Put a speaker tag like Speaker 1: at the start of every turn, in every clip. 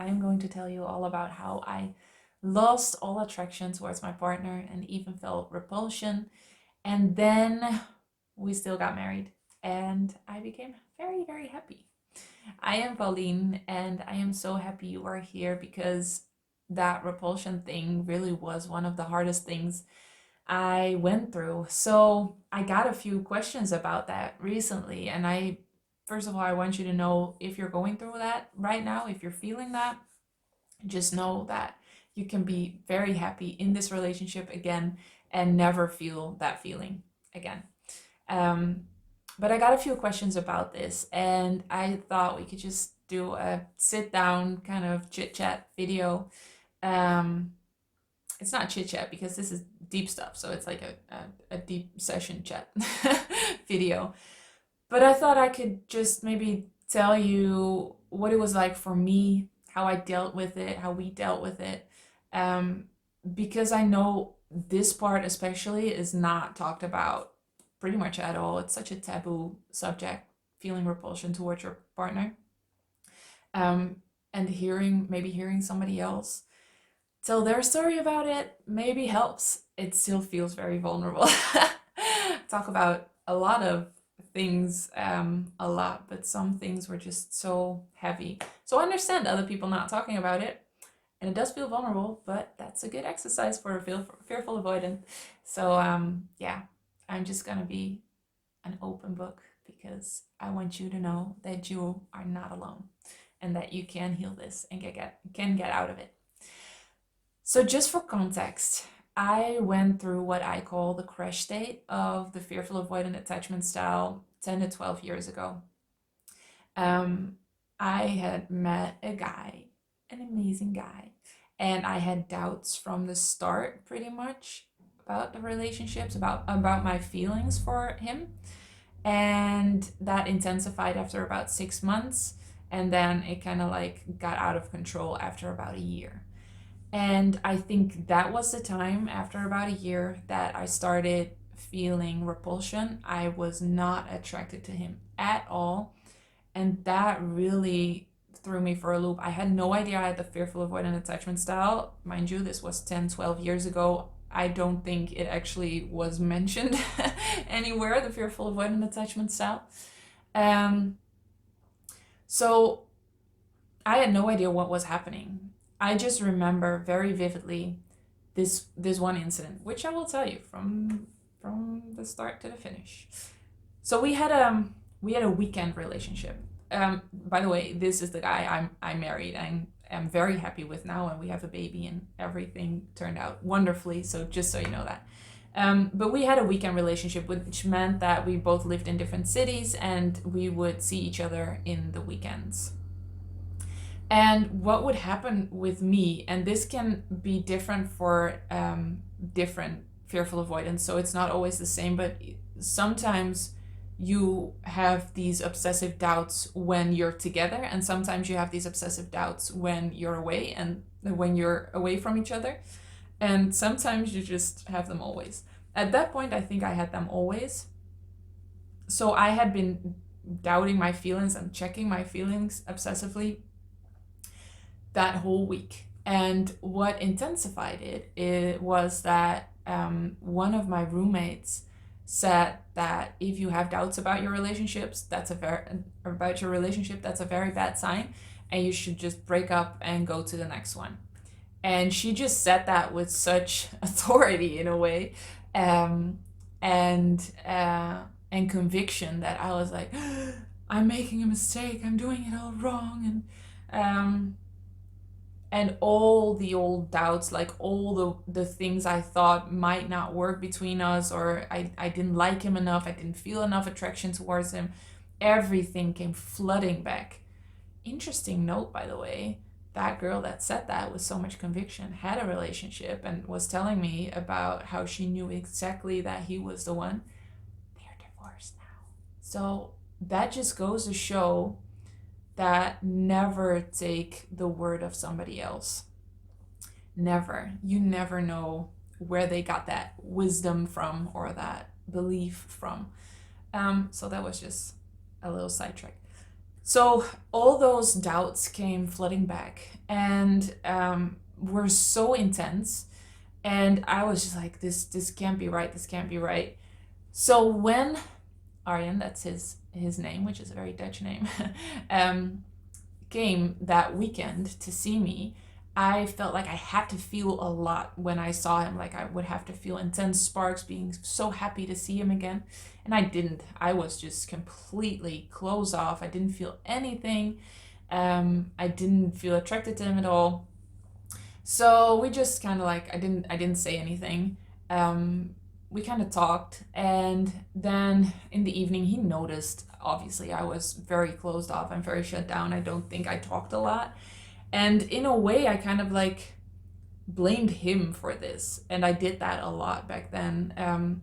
Speaker 1: I am going to tell you all about how I lost all attraction towards my partner and even felt repulsion. And then we still got married and I became very, very happy. I am Pauline and I am so happy you are here because that repulsion thing really was one of the hardest things I went through. So I got a few questions about that recently. And first of all, I want you to know if you're going through that right now, if you're feeling that, just know that you can be very happy in this relationship again and never feel that feeling again. Um, but I got a few questions about this, and I thought we could just do a sit down kind of chit chat video. Um, it's not chit chat because this is deep stuff, so it's like a deep session chat video. But I thought I could just maybe tell you what it was like for me, how I dealt with it, how we dealt with it. Um, because I know this part, especially, is not talked about pretty much at all. It's such a taboo subject, feeling repulsion towards your partner. Um, and maybe hearing somebody else tell their story about it maybe helps. It still feels very vulnerable. Talk about a lot of things a lot, but some things were just so heavy. So I understand other people not talking about it, and it does feel vulnerable, but that's a good exercise for a fearful avoidant. So yeah, I'm just gonna be an open book because I want you to know that you are not alone and that you can heal this and can get out of it. So just for context, I went through what I call the crash state of the fearful avoidant attachment style 10 to 12 years ago. Um, I had met a guy, an amazing guy, and I had doubts from the start pretty much about the relationships, about my feelings for him. And that intensified after about 6 months, and then it kind of like got out of control after about a year. And I think that was the time after about a year that I started feeling repulsion. I was not attracted to him at all. And that really threw me for a loop. I had no idea I had the fearful avoidant attachment style. Mind you, this was 10, 12 years ago. I don't think it actually was mentioned anywhere, the fearful avoidant attachment style. Um, so I had no idea what was happening. I just remember very vividly this one incident, which I will tell you from the start to the finish. So we had a weekend relationship. By the way, this is the guy I married and am very happy with now, and we have a baby, and everything turned out wonderfully. So just so you know that. But we had a weekend relationship, which meant that we both lived in different cities and we would see each other in the weekends. And what would happen with me, and this can be different for different fearful avoidance, so it's not always the same, but sometimes you have these obsessive doubts when you're together, and sometimes you have these obsessive doubts when you're away and when you're away from each other, and sometimes you just have them always. At that point, I think I had them always. So I had been doubting my feelings and checking my feelings obsessively that whole week. And what intensified it was that one of my roommates said that if you have doubts about your relationships, that's a very bad sign, and you should just break up and go to the next one. And she just said that with such authority in a way, um, and and conviction that I was like, I'm making a mistake. I'm doing it all wrong, um, and all the old doubts, like all the things I thought might not work between us, or I didn't like him enough, I didn't feel enough attraction towards him, everything came flooding back. Interesting note, by the way, that girl that said that with so much conviction had a relationship and was telling me about how she knew exactly that he was the one. They're divorced now. So that just goes to show that never take the word of somebody else. Never. You never know where they got that wisdom from or that belief from. So that was just a little sidetrack. So all those doubts came flooding back and were so intense. And I was just like, this can't be right. This can't be right. So when Arjen, that's his name, which is a very Dutch name, came that weekend to see me, I felt like I had to feel a lot when I saw him. Like I would have to feel intense sparks, being so happy to see him again. And I didn't. I was just completely closed off. I didn't feel anything. I didn't feel attracted to him at all. So we just kind of like, I didn't say anything. We kind of talked, and then in the evening he noticed, obviously I was very closed off, I'm very shut down, I don't think I talked a lot. And in a way I kind of like blamed him for this, and I did that a lot back then.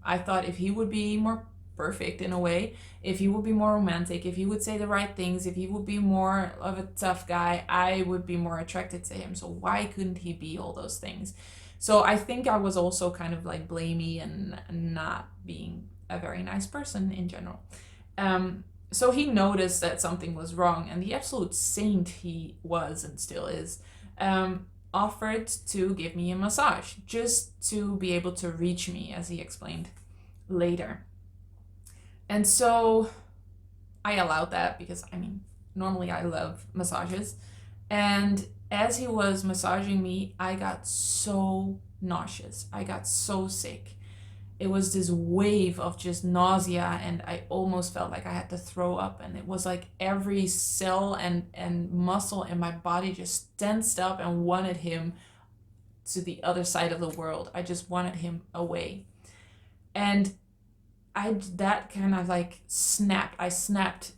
Speaker 1: I thought if he would be more perfect in a way, if he would be more romantic, if he would say the right things, if he would be more of a tough guy, I would be more attracted to him. So why couldn't he be all those things? So I think I was also kind of like blamey and not being a very nice person in general. So he noticed that something was wrong, and the absolute saint he was and still is, offered to give me a massage just to be able to reach me, as he explained later. And so I allowed that because, I mean, normally I love massages. And as he was massaging me, I got so nauseous. I got so sick. It was this wave of just nausea, and I almost felt like I had to throw up. And it was like every cell and muscle in my body just tensed up and wanted him to the other side of the world. I just wanted him away. And that kind of like snapped.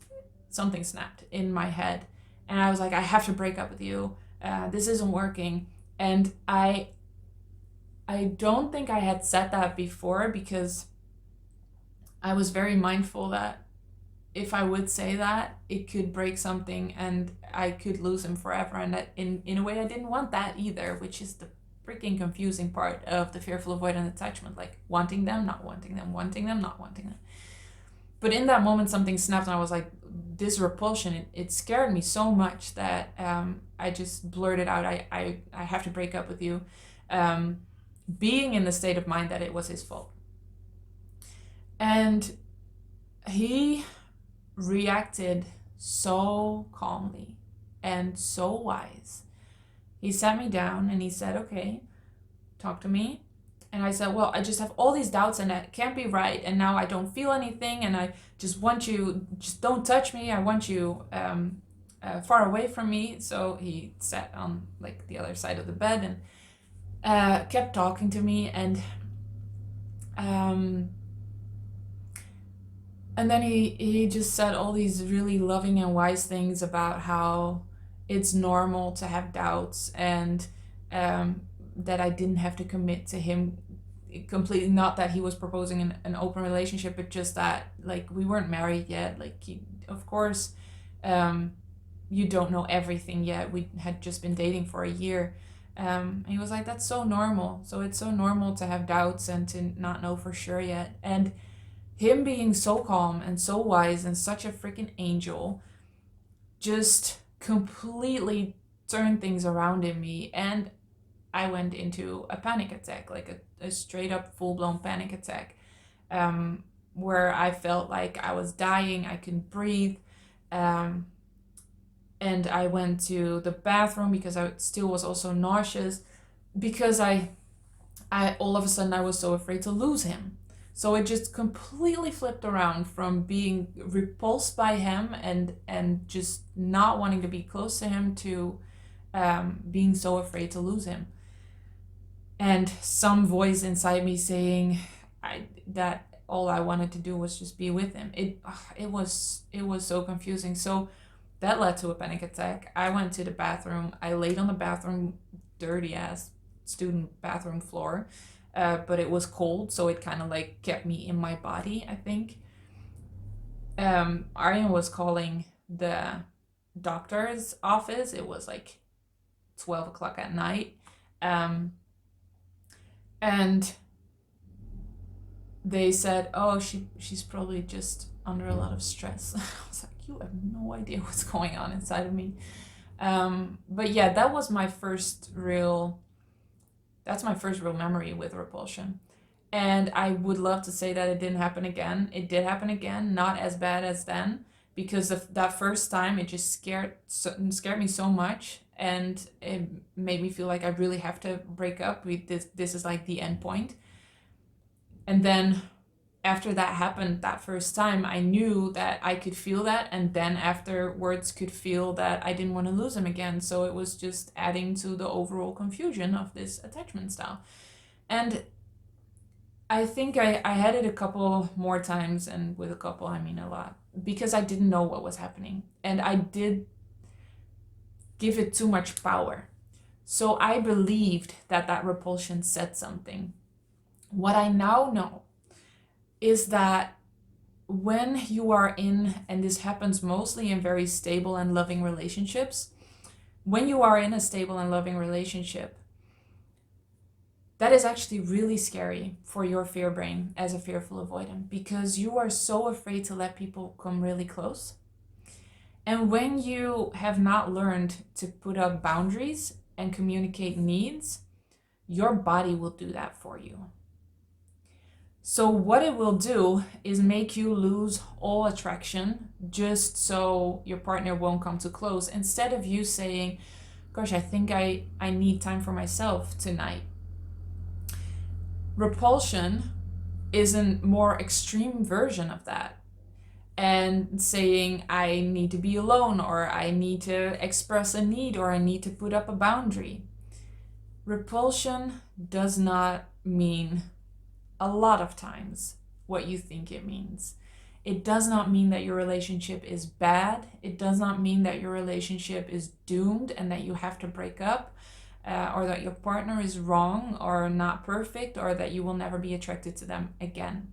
Speaker 1: Something snapped in my head, and I was like, I have to break up with you. This isn't working. And I don't think I had said that before, because I was very mindful that if I would say that, it could break something and I could lose him forever. And that in a way, I didn't want that either, which is the freaking confusing part of the fearful avoidant attachment, like wanting them, not wanting them, wanting them, not wanting them. But in that moment, something snapped, and I was like, this repulsion, it scared me so much that I just blurted out, I have to break up with you, being in the state of mind that it was his fault. And he reacted so calmly and so wise. He sat me down and he said, okay, talk to me. And I said, well, I just have all these doubts and that can't be right. And now I don't feel anything. And I just want you, just don't touch me. I want you far away from me. So he sat on like the other side of the bed and kept talking to me. And then he just said all these really loving and wise things about how it's normal to have doubts, and that I didn't have to commit to him completely. Not that he was proposing an open relationship, but just that like we weren't married yet. Like of course, you don't know everything yet. We had just been dating for a year. And he was like, that's so normal. So it's so normal to have doubts and to not know for sure yet. And him being so calm and so wise and such a freaking angel just completely turned things around in me. And I went into a panic attack, like a straight up full blown panic attack, where I felt like I was dying, I couldn't breathe. And I went to the bathroom because I still was also nauseous, because I all of a sudden I was so afraid to lose him. So it just completely flipped around from being repulsed by him and just not wanting to be close to him to being so afraid to lose him. And some voice inside me saying that all I wanted to do was just be with him. It was so confusing. So that led to a panic attack. I went to the bathroom. I laid on the bathroom, dirty ass student bathroom floor. But it was cold, so it kind of like kept me in my body, I think. Arjen was calling the doctor's office. It was like 12 o'clock at night. And they said, oh, she's probably just under a lot of stress. I was like, you have no idea what's going on inside of me. But yeah, that's my first real memory with repulsion. And I would love to say that it didn't happen again. It did happen again, not as bad as then, because of that first time it just scared me so much, and it made me feel like I really have to break up. This is like the end point. And then after that happened that first time, I knew that I could feel that, and then afterwards could feel that I didn't want to lose him again. So it was just adding to the overall confusion of this attachment style. And I think I had it a couple more times, and with a couple I mean a lot, because I didn't know what was happening, and I did give it too much power. So I believed that repulsion said something. What I now know is that when you are in, and this happens mostly in very stable and loving relationships, when you are in a stable and loving relationship, that is actually really scary for your fear brain as a fearful avoidant, because you are so afraid to let people come really close. And when you have not learned to put up boundaries and communicate needs, your body will do that for you. So what it will do is make you lose all attraction just so your partner won't come too close, instead of you saying, gosh, I think I need time for myself tonight. Repulsion is a more extreme version of that, and saying I need to be alone, or I need to express a need, or I need to put up a boundary. Repulsion does not mean a lot of times what you think it means. It does not mean that your relationship is bad. It does not mean that your relationship is doomed and that you have to break up, or that your partner is wrong or not perfect, or that you will never be attracted to them again.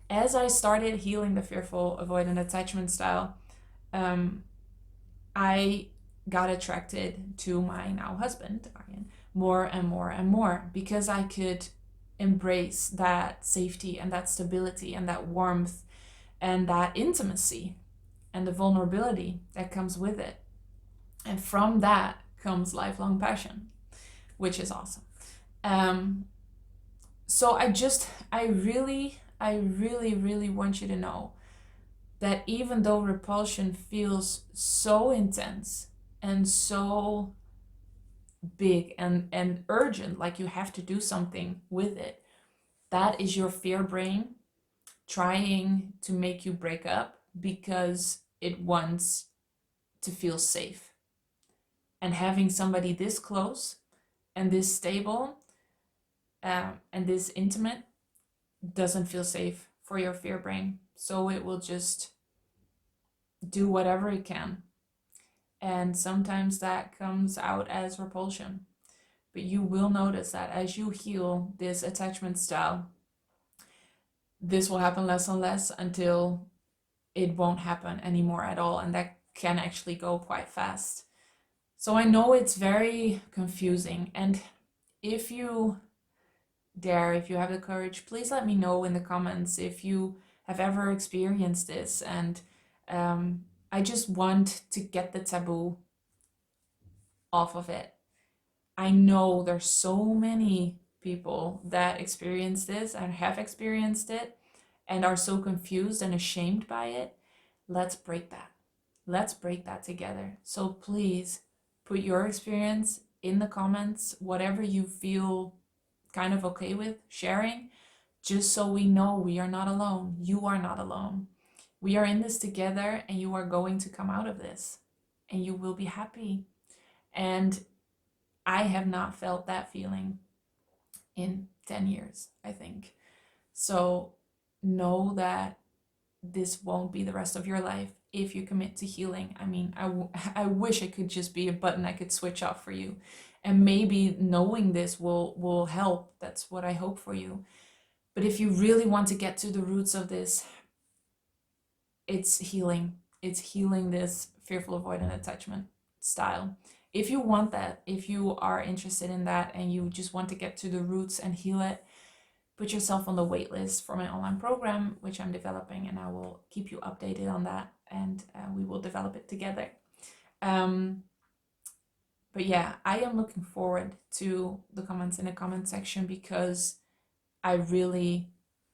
Speaker 1: As I started healing the fearful avoidant attachment style, I got attracted to my now husband, Arjen, more and more and more, because I could embrace that safety and that stability and that warmth and that intimacy and the vulnerability that comes with it. And from that comes lifelong passion, which is awesome. So I really want you to know that even though repulsion feels so intense and so big and urgent, like you have to do something with it, that is your fear brain trying to make you break up because it wants to feel safe. And having somebody this close and this stable and this intimate doesn't feel safe for your fear brain. So it will just do whatever it can. And sometimes that comes out as repulsion. But you will notice that as you heal this attachment style, this will happen less and less until it won't happen anymore at all. And that can actually go quite fast. So I know it's very confusing. And if you dare, if you have the courage, please let me know in the comments if you have ever experienced this. And I just want to get the taboo off of it. I know there's so many people that experience this and have experienced it and are so confused and ashamed by it. Let's break that. Let's break that together. So please put your experience in the comments, whatever you feel kind of okay with sharing, just so we know we are not alone. You are not alone. We are in this together, and you are going to come out of this and you will be happy. And I have not felt that feeling in 10 years, I think. So know that this won't be the rest of your life if you commit to healing. I mean, I wish it could just be a button I could switch off for you. And maybe knowing this will help. That's what I hope for you. But if you really want to get to the roots of this, it's healing. It's healing this fearful avoidant attachment style. If you want that, if you are interested in that and you just want to get to the roots and heal it, put yourself on the wait list for my online program, which I'm developing, and I will keep you updated on that, and we will develop it together. But yeah, I am looking forward to the comments in the comment section, because I really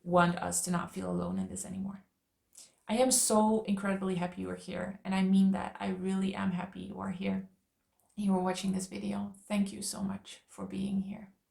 Speaker 1: want us to not feel alone in this anymore. I am so incredibly happy you are here, and I mean that. I really am happy you are here. You are watching this video. Thank you so much for being here.